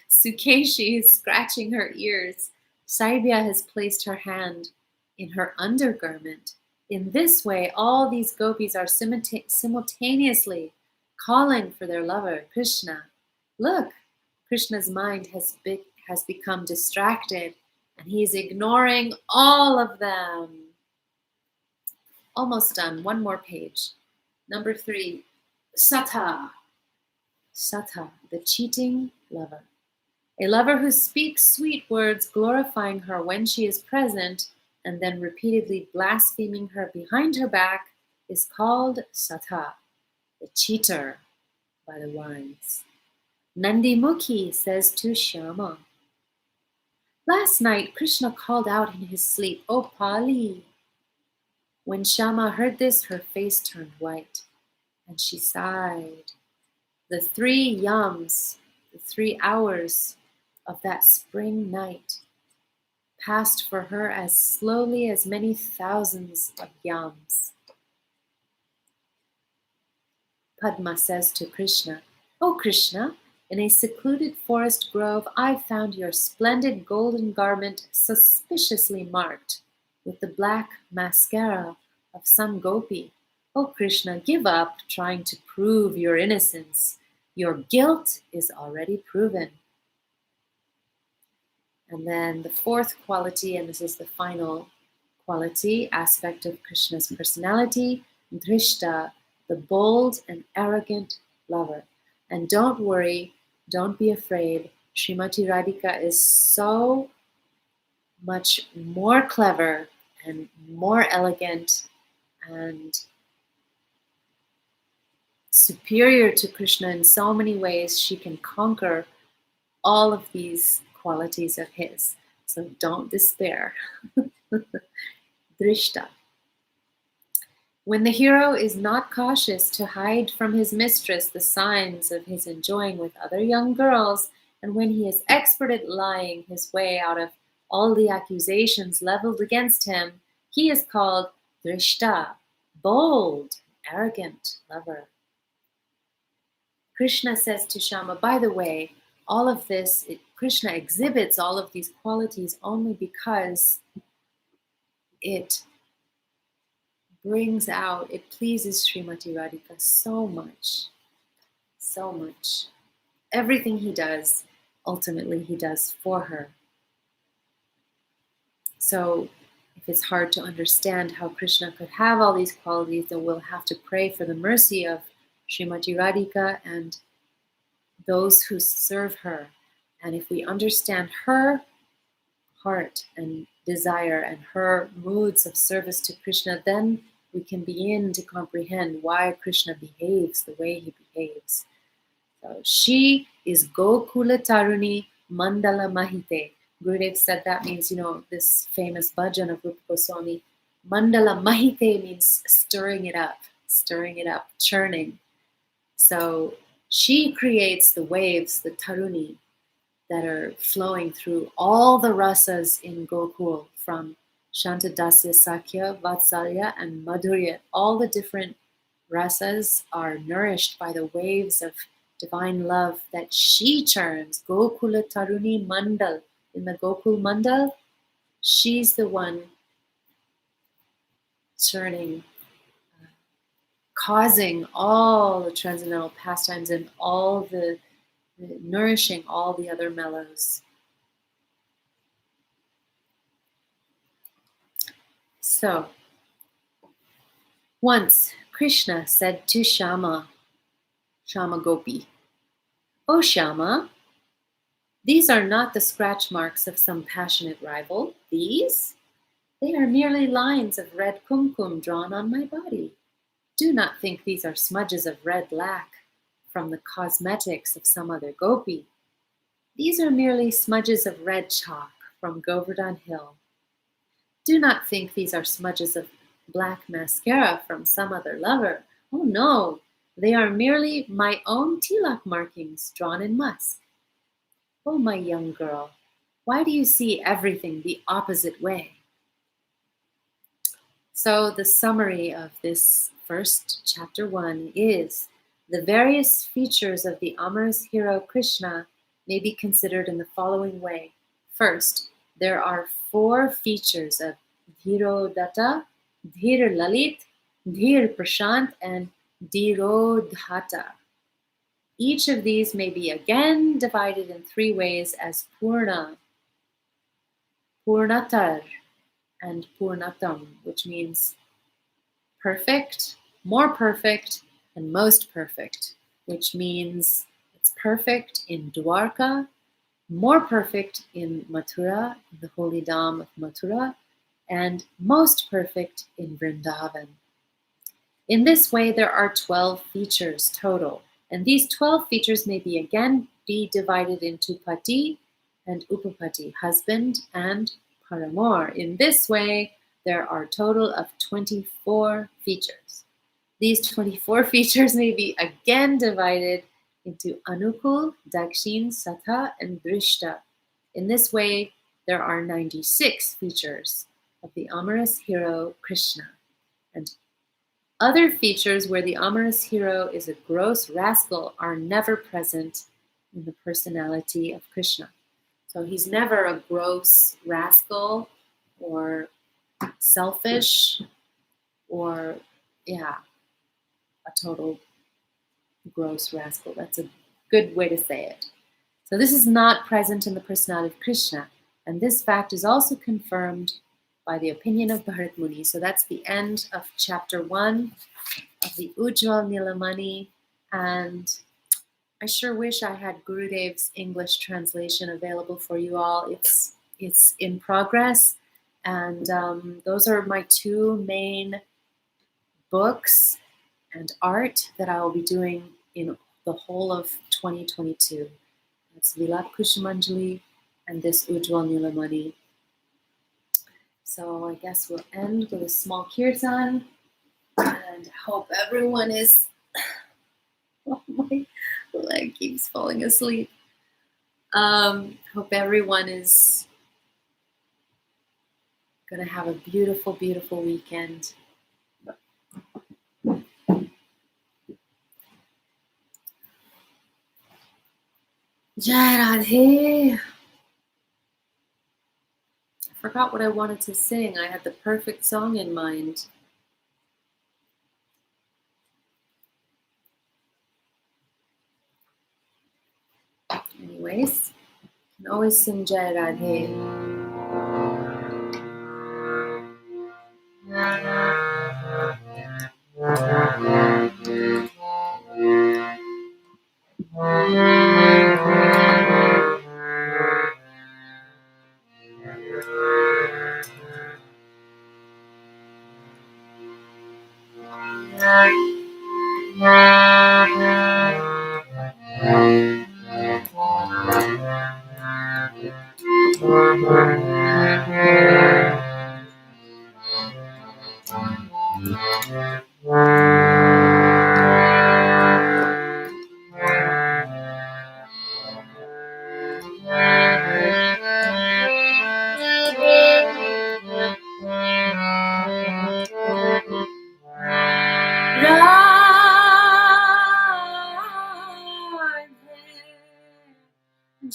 Sukeshi is scratching her ears. Saibya has placed her hand in her undergarment. In this way, all these gopis are simultaneously calling for their lover, Krishna. Look, Krishna's mind has become distracted and he's ignoring all of them. Almost done. One more page. Number 3, Sata. Sata, the cheating lover. A lover who speaks sweet words glorifying her when she is present and then repeatedly blaspheming her behind her back is called Sata, the cheater by the wise. Nandi Mukhi says to Shyama, last night Krishna called out in his sleep, "O Pali." When Shyama heard this, her face turned white and she sighed. The 3 yams, the 3 hours of that spring night passed for her as slowly as many thousands of yams. Padma says to Krishna, "O Krishna, in a secluded forest grove I found your splendid golden garment suspiciously marked with the black mascara of some gopi. O Krishna, give up trying to prove your innocence. Your guilt is already proven." And then the 4th quality, and this is the final quality, aspect of Krishna's personality, Drishta, the bold and arrogant lover. And don't worry, don't be afraid. Srimati Radhika is so much more clever and more elegant and superior to Krishna in so many ways. She can conquer all of these qualities of his. So don't despair. Drishta. When the hero is not cautious to hide from his mistress the signs of his enjoying with other young girls, and when he is expert at lying his way out of all the accusations leveled against him, he is called Drishta, bold, arrogant lover. Krishna says to Shyama, by the way, all of this, Krishna exhibits all of these qualities only because it brings out, it pleases Srimati Radhika so much, so much. Everything he does, ultimately he does for her. So if it's hard to understand how Krishna could have all these qualities, then we'll have to pray for the mercy of Srimati Radhika and those who serve her. And if we understand her heart and desire and her moods of service to Krishna, then we can begin to comprehend why Krishna behaves the way he behaves. So she is Gokula Taruni Mandala Mahite. Gurudev said that means, this famous bhajan of Rupa Goswami. Mandala Mahite means stirring it up, churning. So she creates the waves, the taruni, that are flowing through all the rasas in Gokul, from Shantadasya, Sakya, Vatsalya, and Madhurya. All the different rasas are nourished by the waves of divine love that she churns. Gokula Taruni Mandal. In the Gokul Mandal, she's the one churning, causing all the transcendental pastimes and all the nourishing all the other mellows. So, once Krishna said to Shama Gopi, "O Shama, these are not the scratch marks of some passionate rival. They are merely lines of red kumkum drawn on my body. Do not think these are smudges of red lac from the cosmetics of some other gopi. These are merely smudges of red chalk from Govardhan Hill. Do not think these are smudges of black mascara from some other lover. Oh no, they are merely my own tilak markings drawn in musk. Oh, my young girl, why do you see everything the opposite way?" So the summary of this first chapter 1 is the various features of the Amar's hero Krishna may be considered in the following way. First, there are 4 features of Dhirodatta, Dhir Lalit, Dhir Prashant, and Dhirodhata. Each of these may be again divided in three ways as Purna, Purnatar, and Purnatam, which means perfect, more perfect, and most perfect, which means it's perfect in Dwarka, more perfect in Mathura, the holy Dham of Mathura, and most perfect in Vrindavan. In this way, there are 12 features total, and these 12 features may be again be divided into Pati and Upapati, husband and paramour. In this way, there are a total of 24 features. These 24 features may be again divided into Anukul, Dakshin, Satha, and Drishta. In this way, there are 96 features of the amorous hero Krishna. And other features where the amorous hero is a gross rascal are never present in the personality of Krishna. So he's never a gross rascal or selfish or, a total gross rascal. That's a good way to say it. So this is not present in the personality of Krishna. And this fact is also confirmed by the opinion of Bharat Muni. So that's the end of chapter 1 of the Ujjwal Nilamani. And I sure wish I had Gurudev's English translation available for you all. It's in progress. And those are my two main books and art that I will be doing in the whole of 2022. It's Vilap Kushamanjali and this Ujjwal Nilamani. So I guess we'll end with a small kirtan and hope everyone is, oh, my leg keeps falling asleep. Hope everyone is gonna have a beautiful, beautiful weekend. Jai Radhe. I forgot what I wanted to sing. I had the perfect song in mind. Anyways, you can always sing Jai Radhe.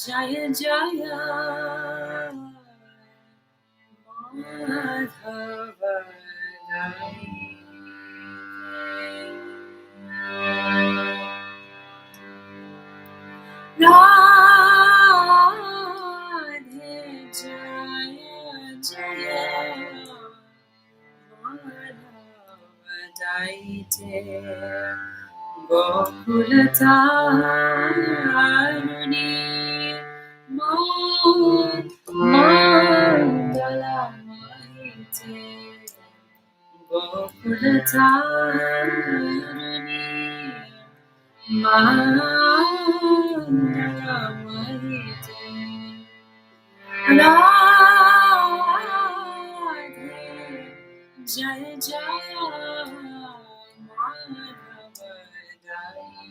Jaya Jaya Madhava Radhe Jaya Jaya Madhava Daite Gokulataruni Mandala Mahite Gokulataruni Mandala Mahite Radhe Jaya Jaya Madhava Daite.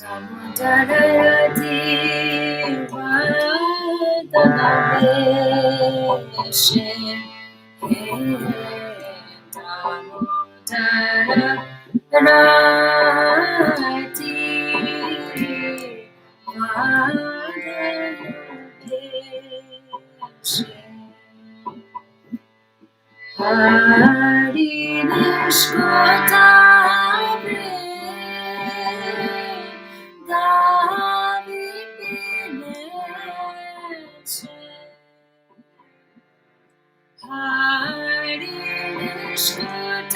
Damodarayati Vardhanaveshe Damodarayati Vardhanaveshe Hari Nishkotave Davi Pineche Hari Nishkotave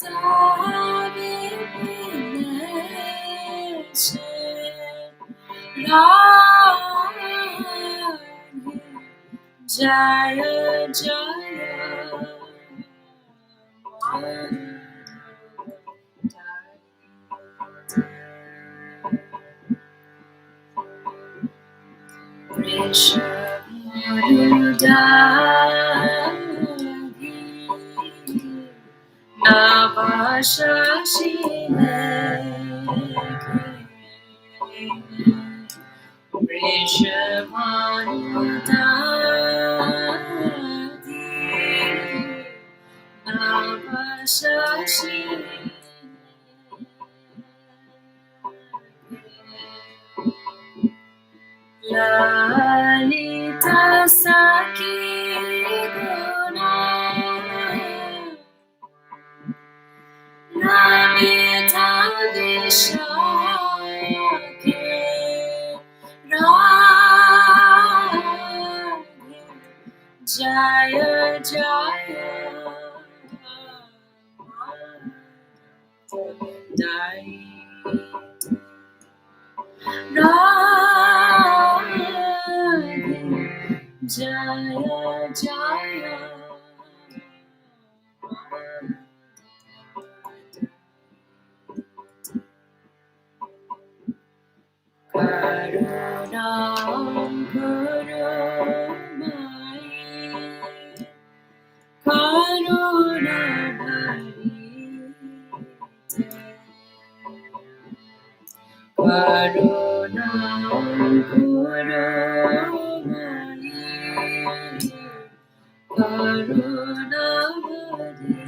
Davi Pineche Jaya Jaya Rishabharudagi Navashashilekhe Rishabharudagi Lalita Saki Guna Lalita Vishake Radhe Jaya Jaya Dai Radhe Jaya Jaya Karunam Gurumai Karunabharite Karunam Gurumai Karunabharite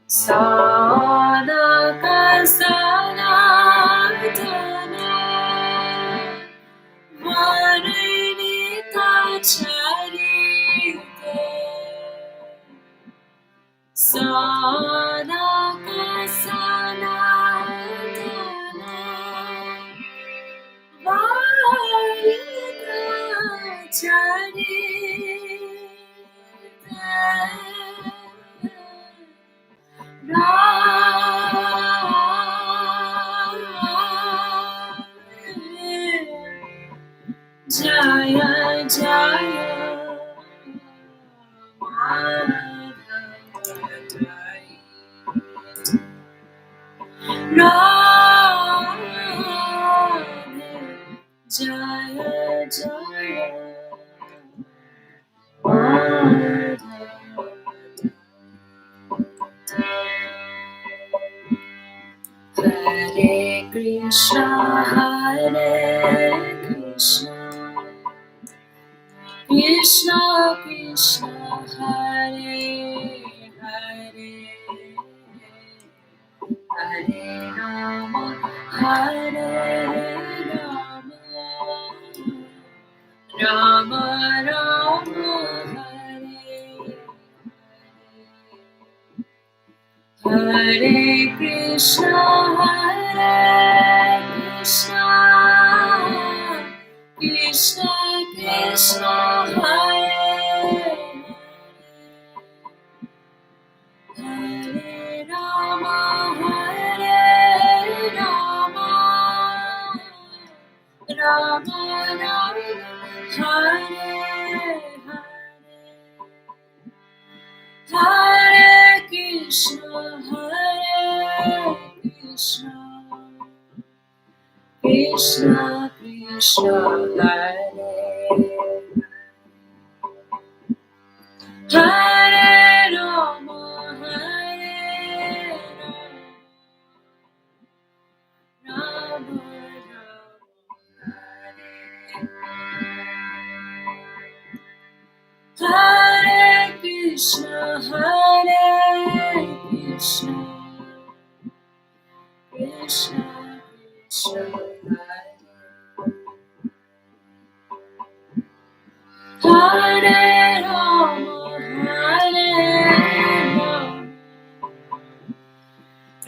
Sadaka Sanatana Varinita Charite Sadaka Sanatana Varinita Jaya Jaya Jaya Jaya Hare Krishna Hare Krishna Krishna Krishna Hare Hare Hare Rama Hare Rama Rama Rama Hare Hare Krishna Hare Krishna Krishna Krishna Hare Hare Rama Hare Rama Rama Rama Hare Hare Krishna Krishna Krishna Hare Hare Hare Rama, Hare Rama,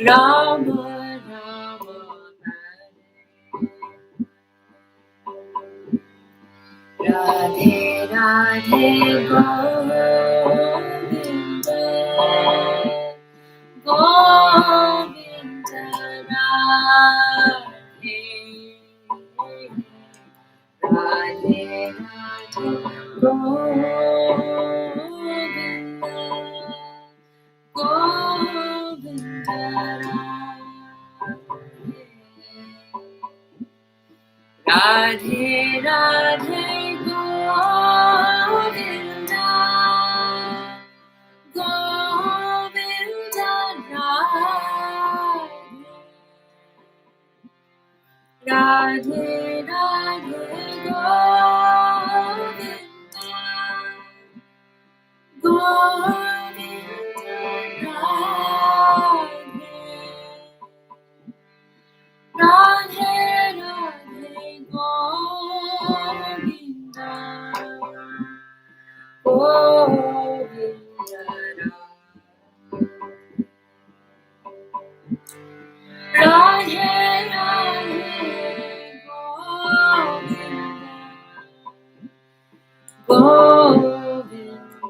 Rama Hare Radhe Radhe Govinda Govinda Radhe Radhe Radhe Govinda Govinda Radhe Radhe Govinda Govinda Radhe Radhe Govinda Govinda Radhe Radhe Govinda Govinda Radhe Radhe Govinda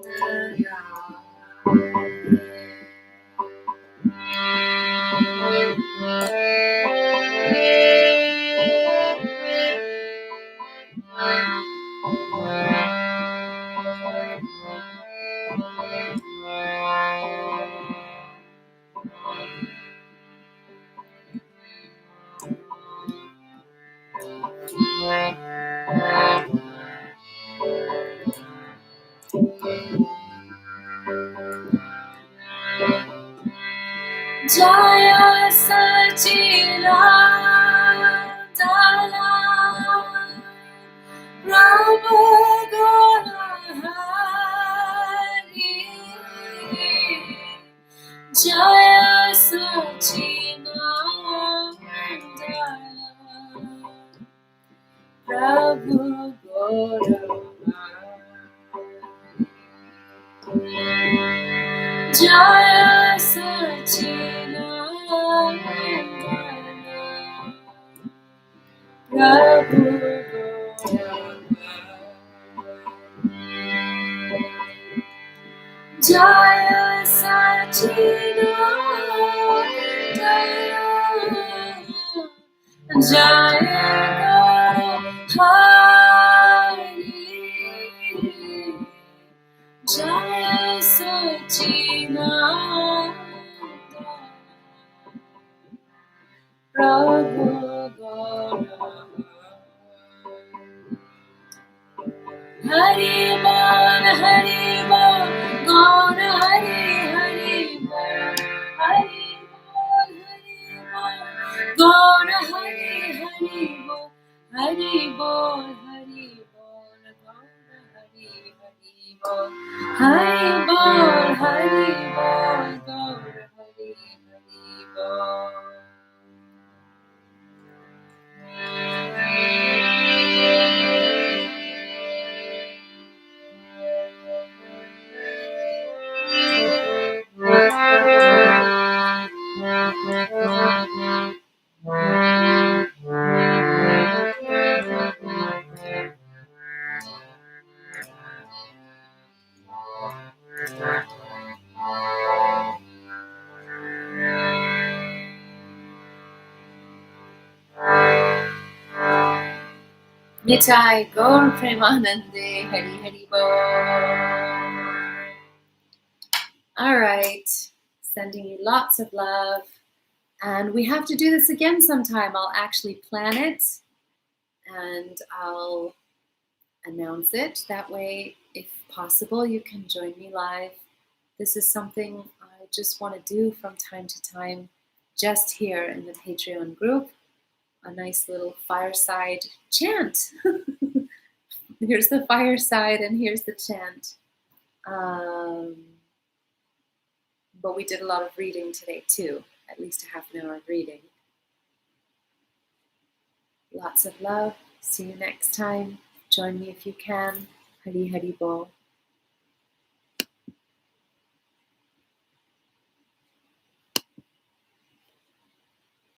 Jaya Sachidananda Prabhu Gurahari Jaya Sachidananda Prabhu Gurahari Jaya Sachidananda Prabhu Jaya Sachidananda Jaya Hari Jaya Sachidananda Prabhu Hari Bol, Hari Bol, Gaura Hari, Hari Bol, Hari Bol, Hari Bol, Gaura Hari, Hari Bol, Hari Bol, Hari Bol, Gaura Hari, Hari Bol, Hari Bol, Hari Bol, Gaura Hari, Hari Bol. Nitai Gaur Premanande Hari Hari Bol. All right, sending you lots of love. And we have to do this again sometime. I'll actually plan it and I'll announce it. That way, if possible, you can join me live. This is something I just want to do from time to time, just here in the Patreon group. A nice little fireside chant. Here's the fireside and here's the chant. But we did a lot of reading today too, at least a half an hour of reading. Lots of love. See you next time. Join me if you can. Hari Hari Bol.